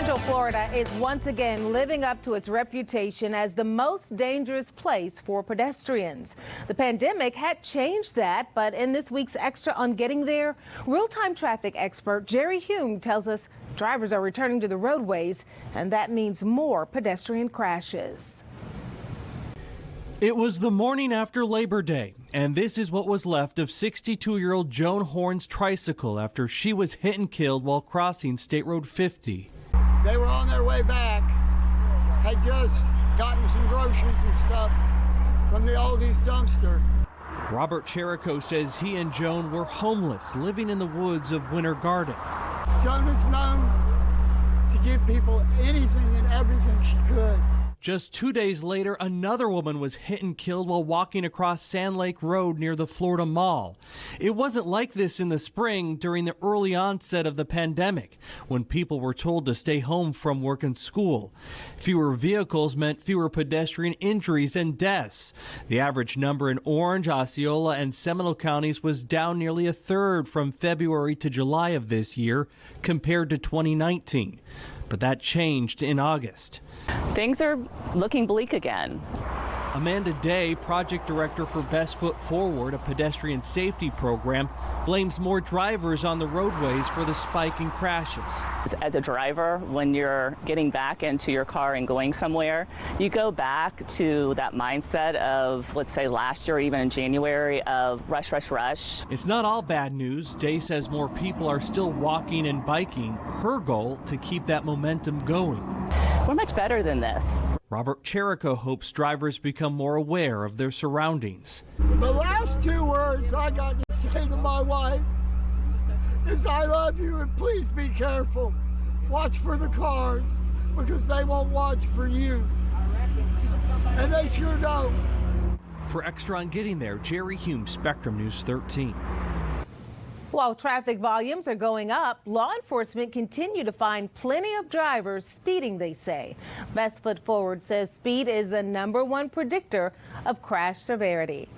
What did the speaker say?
Central Florida is once again living up to its reputation as the most dangerous place for pedestrians. The pandemic had changed that, but in this week's Extra on Getting There, real-time traffic expert Jerry Hume tells us drivers are returning to the roadways, and that means more pedestrian crashes. It was the morning after Labor Day, and this is what was left of 62-year-old Joan Horn's tricycle after she was hit and killed while crossing State Road 50. They were on their way back, had just gotten some groceries and stuff from the oldies dumpster. Robert Cherico says he and Joan were homeless, living in the woods of Winter Garden. Joan was known to give people anything and everything she could. Just 2 days later, another woman was hit and killed while walking across Sand Lake Road near the Florida Mall. It wasn't like this in the spring during the early onset of the pandemic, when people were told to stay home from work and school. Fewer vehicles meant fewer pedestrian injuries and deaths. The average number in Orange, Osceola, and Seminole counties was down nearly a third from February to July of this year compared to 2019. But that changed in August. Things are looking bleak again. Amanda Day, project director for Best Foot Forward, a pedestrian safety program, blames more drivers on the roadways for the spike in crashes. As a driver, when you're getting back into your car and going somewhere, you go back to that mindset of, let's say last year or even in January, of rush, rush, rush. It's not all bad news. Day says more people are still walking and biking. Her goal, to keep that momentum going. We're much better than this. Robert Cherico hopes drivers become more aware of their surroundings. The last 2 words I got to say to my wife is I love you and please be careful. Watch for the cars because they won't watch for you. And they sure don't. For Extra on Getting There, Jerry Hume, Spectrum News 13. While traffic volumes are going up, law enforcement continue to find plenty of drivers speeding, they say. Best Foot Forward says speed is the #1 predictor of crash severity.